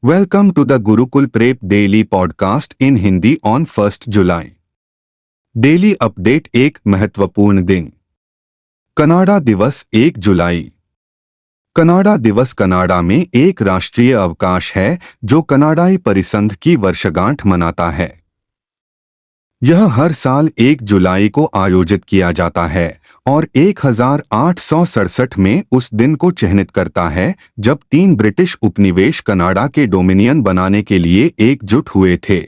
Welcome to the Gurukul Prep Daily Podcast in Hindi on 1st July. Daily update एक महत्वपूर्ण दिन। Canada दिवस 1 जुलाई। Canada दिवस Canada में एक राष्ट्रीय अवकाश है जो कनाडाई परिसंघ की वर्षगांठ मनाता है। यह हर साल 1 जुलाई को आयोजित किया जाता है और 1867 में उस दिन को चिह्नित करता है जब 3 ब्रिटिश उपनिवेश कनाडा के डोमिनियन बनाने के लिए एकजुट हुए थे।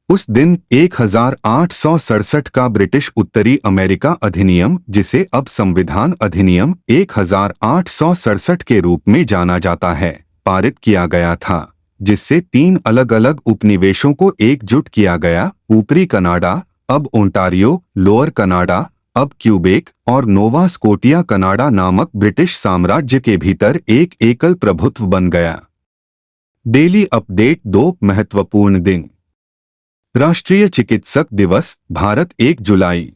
उस दिन 1867 का ब्रिटिश उत्तरी अमेरिका अधिनियम, जिसे अब संविधान अधिनियम 1867 के रूप में जाना जाता है, पारित किया गया था, जिससे 3 अलग अलग उपनिवेशों को एकजुट किया गया। ऊपरी कनाडा, अब ओंटारियो, लोअर कनाडा, अब क्यूबेक, और नोवा स्कोटिया कनाडा नामक ब्रिटिश साम्राज्य के भीतर एक एकल प्रभुत्व बन गया। डेली अपडेट 2 महत्वपूर्ण दिन। राष्ट्रीय चिकित्सक दिवस, भारत 1 जुलाई।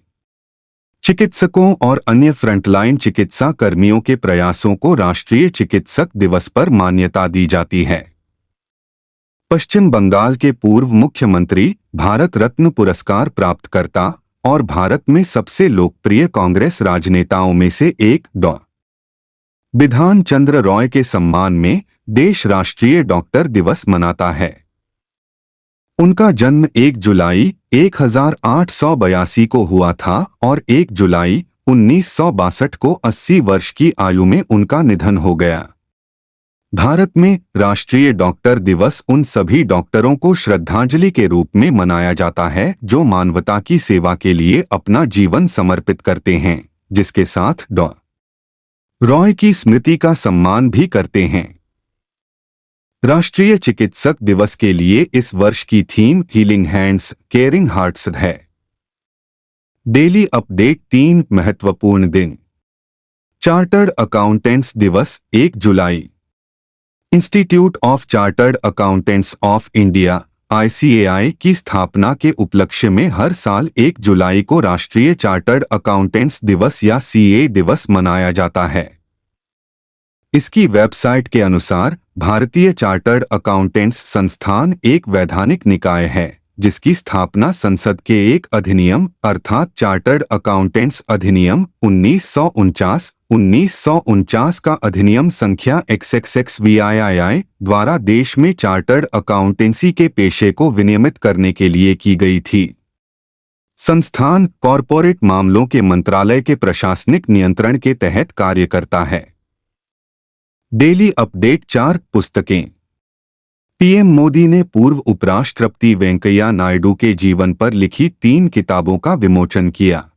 चिकित्सकों और अन्य फ्रंटलाइन चिकित्सा कर्मियों के प्रयासों को राष्ट्रीय चिकित्सक दिवस पर मान्यता दी जाती है। पश्चिम बंगाल के पूर्व मुख्यमंत्री, भारत रत्न पुरस्कार प्राप्तकर्ता और भारत में सबसे लोकप्रिय कांग्रेस राजनेताओं में से एक डॉ. बिधान चंद्र रॉय के सम्मान में देश राष्ट्रीय डॉक्टर दिवस मनाता है। उनका जन्म 1 जुलाई 1882 को हुआ था और 1 जुलाई 1962 को 80 वर्ष की आयु में उनका निधन हो गया। भारत में राष्ट्रीय डॉक्टर दिवस उन सभी डॉक्टरों को श्रद्धांजलि के रूप में मनाया जाता है जो मानवता की सेवा के लिए अपना जीवन समर्पित करते हैं, जिसके साथ डॉ. रॉय की स्मृति का सम्मान भी करते हैं। राष्ट्रीय चिकित्सक दिवस के लिए इस वर्ष की theme healing hands, caring hearts है। डेली अपडेट 3 महत्वपूर्ण दिन। चार्टर्ड अकाउंटेंट्स दिवस 1 जुलाई। Institute of chartered accountants of India (ICAI) की स्थापना के उपलक्ष्य में हर साल 1 जुलाई को राष्ट्रीय चार्टर्ड अकाउंटेंट्स दिवस या CA दिवस मनाया जाता है। इसकी वेबसाइट के अनुसार भारतीय चार्टर्ड अकाउंटेंट्स संस्थान एक वैधानिक निकाय है जिसकी स्थापना संसद के एक अधिनियम अर्थात चार्टर्ड अकाउंटेंट्स अधिनियम 1949 का अधिनियम संख्या XXXVII द्वारा देश में चार्टर्ड अकाउंटेंसी के पेशे को विनियमित करने के लिए की गई थी। संस्थान कॉरपोरेट मामलों के मंत्रालय के प्रशासनिक नियंत्रण के तहत कार्य करता है। डेली अपडेट 4 पुस्तकें। पीएम मोदी ने पूर्व उपराष्ट्रपति वेंकैया नायडू के जीवन पर लिखी 3 किताबों का विमोचन किया।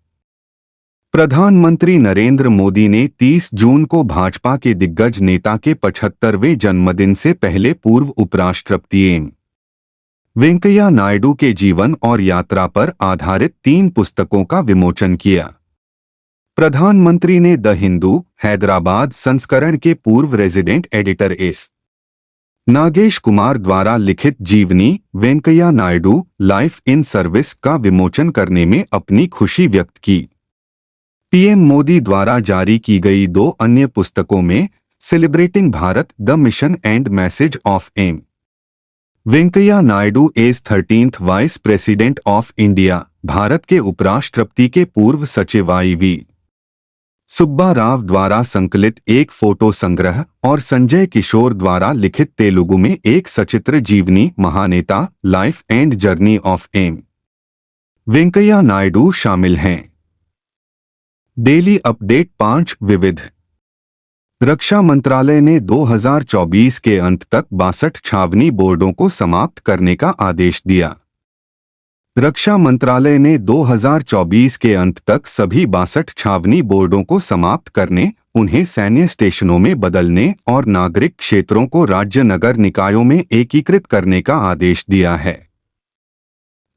प्रधानमंत्री नरेंद्र मोदी ने 30 जून को भाजपा के दिग्गज नेता के 75वें जन्मदिन से पहले पूर्व उपराष्ट्रपति एम वेंकैया नायडू के जीवन और यात्रा पर आधारित 3 पुस्तकों का विमोचन किया। प्रधानमंत्री ने द हिंदू हैदराबाद संस्करण के पूर्व resident editor S Nagesh Kumar द्वारा लिखित जीवनी Venkaiah Naidu life in service का विमोचन करने में अपनी खुशी व्यक्त की। पीएम मोदी द्वारा जारी की गई 2 अन्य पुस्तकों में celebrating Bharat the mission and message of M Venkaiah Naidu as 13th vice president of India, Bharat के उपराष्ट्रपति के पूर्व सचिव IV सुब्बा राव द्वारा संकलित एक फोटो संग्रह और संजय किशोर द्वारा लिखित तेलुगु में एक सचित्र जीवनी Mahaneta life and journey of M Venkaiah Naidu शामिल हैं। डेली अपडेट 5 विविध। रक्षा मंत्रालय ने 2024 के अंत तक 62 छावनी बोर्डों को समाप्त करने का आदेश दिया। रक्षा मंत्रालय ने 2024 के अंत तक सभी 62 छावनी बोर्डों को समाप्त करने, उन्हें सैन्य स्टेशनों में बदलने और नागरिक क्षेत्रों को राज्य नगर निकायों में एकीकृत करने का आदेश दिया है।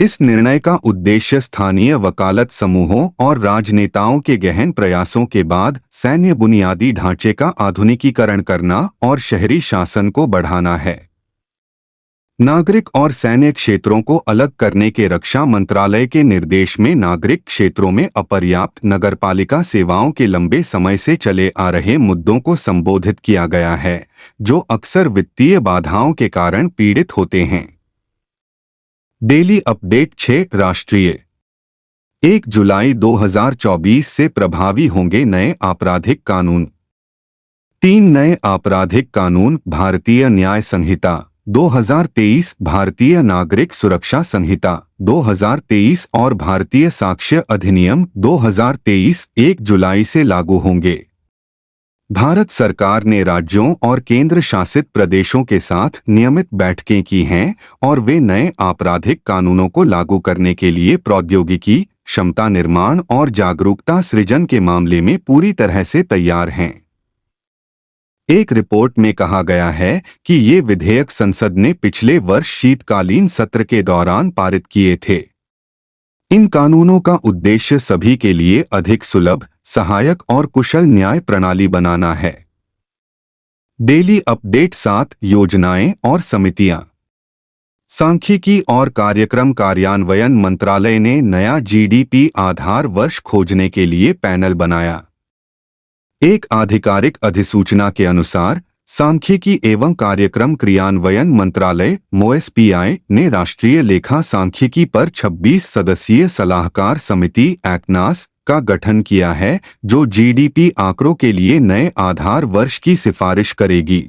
इस निर्णय का उद्देश्य स्थानीय वकालत समूहों और राजनेताओं के गहन प्रयासों के बाद सैन्य बुनियादी ढांचे का आधुनिकीकरण करना और शहरी शासन को बढ़ाना है। नागरिक और सैन्य क्षेत्रों को अलग करने के रक्षा मंत्रालय के निर्देश में नागरिक क्षेत्रों में अपर्याप्त नगरपालिका सेवाओं के लंबे समय से चले आ रहे मुद्दों को संबोधित किया गया है, जो अक्सर वित्तीय बाधाओं के कारण पीड़ित होते हैं। डेली अपडेट 6 राष्ट्रीय 1 जुलाई 2024 से प्रभावी होंगे नए आपराधिक कानून। 3 नए आपराधिक कानून भारतीय न्याय संहिता 2023, भारतीय नागरिक सुरक्षा संहिता 2023 और भारतीय साक्ष्य अधिनियम 2023 1 जुलाई से लागू होंगे। भारत सरकार ने राज्यों और केंद्र शासित प्रदेशों के साथ नियमित बैठकें की हैं और वे नए आपराधिक कानूनों को लागू करने के लिए प्रौद्योगिकी, क्षमता निर्माण और जागरूकता सृजन के मामले में पूरी तरह से तैयार हैं। एक रिपोर्ट में कहा गया है कि ये विधेयक संसद ने पिछले वर्ष शीतकालीन सत्र के दौरान पारित किए थे। इन कानूनों का उद्देश्य सभी के लिए अधिक सुलभ, सहायक और कुशल न्याय प्रणाली बनाना है। डेली अपडेट 7 योजनाएं और समितियां। सांख्यिकी और कार्यक्रम कार्यान्वयन मंत्रालय ने नया जीडीपी आधार वर्ष खोजने के लिए पैनल बनाया। एक आधिकारिक अधिसूचना के अनुसार सांख्यिकी एवं कार्यक्रम क्रियान्वयन मंत्रालय (MoSPI) ने राष्ट्रीय लेखा सांख्यिकी पर 26 सदस्यीय सलाहकार समिति (एक्नास) का गठन किया है, जो जीडीपी आंकड़ों के लिए नए आधार वर्ष की सिफारिश करेगी।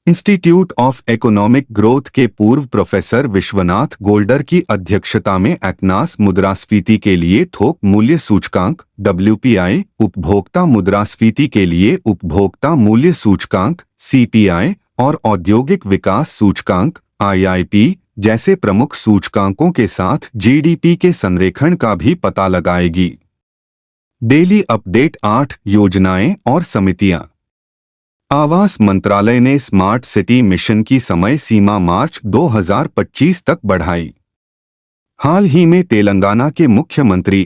इंस्टीट्यूट ऑफ इकोनॉमिक ग्रोथ के पूर्व प्रोफेसर विश्वनाथ गोल्डर की अध्यक्षता में एक्नास मुद्रास्फीति के लिए थोक मूल्य सूचकांक (WPI), उपभोक्ता मुद्रास्फीति के लिए उपभोक्ता मूल्य सूचकांक (CPI) और औद्योगिक विकास सूचकांक (IIP) जैसे प्रमुख सूचकांकों के साथ जीडीपी के संरेखण का भी पता लगाएगी। डेली अपडेट 8 योजनाएं और समितियां। आवास मंत्रालय ने स्मार्ट सिटी मिशन की समय सीमा मार्च 2025 तक बढ़ाई। हाल ही में तेलंगाना के मुख्यमंत्री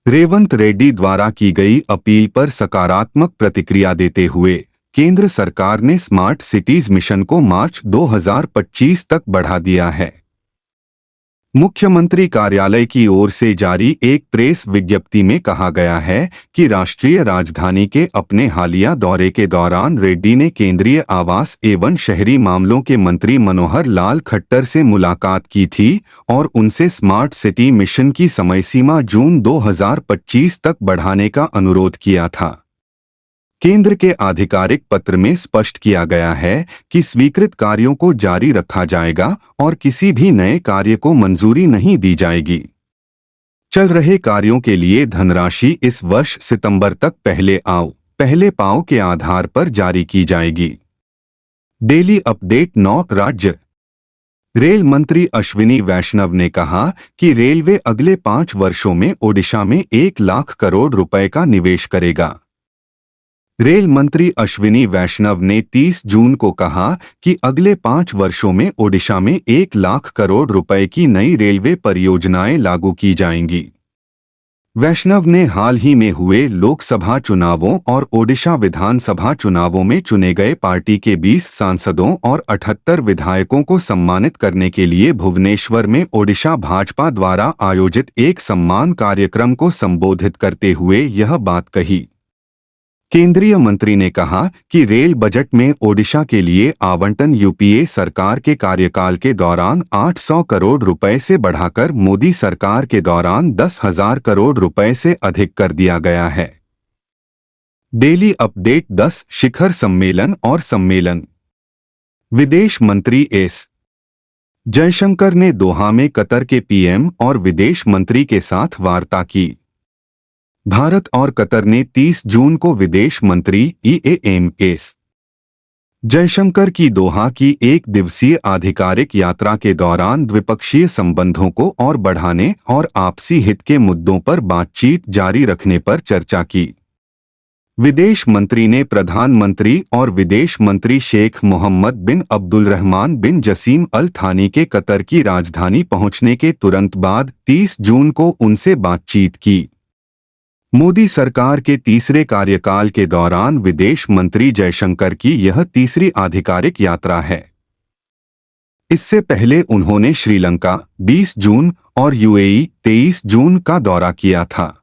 रेवंत रेड्डी द्वारा की गई अपील पर सकारात्मक प्रतिक्रिया देते हुए केंद्र सरकार ने स्मार्ट सिटीज मिशन को मार्च 2025 तक बढ़ा दिया है। मुख्यमंत्री कार्यालय की ओर से जारी एक प्रेस विज्ञप्ति में कहा गया है कि राष्ट्रीय राजधानी के अपने हालिया दौरे के दौरान रेड्डी ने केंद्रीय आवास एवं शहरी मामलों के मंत्री मनोहर लाल खट्टर से मुलाकात की थी और उनसे स्मार्ट सिटी मिशन की समयसीमा जून 2025 तक बढ़ाने का अनुरोध किया था। केंद्र के आधिकारिक पत्र में स्पष्ट किया गया है कि स्वीकृत कार्यों को जारी रखा जाएगा और किसी भी नए कार्य को मंजूरी नहीं दी जाएगी। चल रहे कार्यों के लिए धनराशि इस वर्ष सितंबर तक पहले आओ पहले पाओ के आधार पर जारी की जाएगी। डेली अपडेट 9 राज्य। रेल मंत्री अश्विनी वैष्णव ने कहा कि रेलवे अगले 5 वर्षों में ओडिशा में 1 लाख करोड़ रुपए का निवेश करेगा। रेल मंत्री अश्विनी वैष्णव ने 30 जून को कहा कि अगले 5 वर्षों में ओडिशा में 1 लाख करोड़ रुपए की नई रेलवे परियोजनाएं लागू की जाएंगी। वैष्णव ने हाल ही में हुए लोकसभा चुनावों और ओडिशा विधानसभा चुनावों में चुने गए पार्टी के 20 सांसदों और 78 विधायकों को सम्मानित करने के लिए भुवनेश्वर में ओडिशा भाजपा द्वारा आयोजित एक सम्मान कार्यक्रम को संबोधित करते हुए यह बात कही। केंद्रीय मंत्री ने कहा कि रेल बजट में ओडिशा के लिए आवंटन यूपीए सरकार के कार्यकाल के दौरान 800 करोड़ रुपए से बढ़ाकर मोदी सरकार के दौरान 10,000 करोड़ रुपए से अधिक कर दिया गया है। डेली अपडेट 10 शिखर सम्मेलन और सम्मेलन। विदेश मंत्री एस जयशंकर ने दोहा में कतर के पीएम और विदेश मंत्री के साथ वार्ता की। भारत और कतर ने 30 जून को विदेश मंत्री एस जयशंकर की दोहा की 1 दिवसीय आधिकारिक यात्रा के दौरान द्विपक्षीय संबंधों को और बढ़ाने और आपसी हित के मुद्दों पर बातचीत जारी रखने पर चर्चा की। विदेश मंत्री ने प्रधानमंत्री और विदेश मंत्री शेख मोहम्मद बिन अब्दुलरहमान बिन जसीम अल थानी के कतर की राजधानी पहुंचने के तुरंत बाद 30 जून को उनसे बातचीत की। मोदी सरकार के तीसरे कार्यकाल के दौरान विदेश मंत्री जयशंकर की यह तीसरी आधिकारिक यात्रा है। इससे पहले उन्होंने श्रीलंका 20 जून और यूएई 23 जून का दौरा किया था।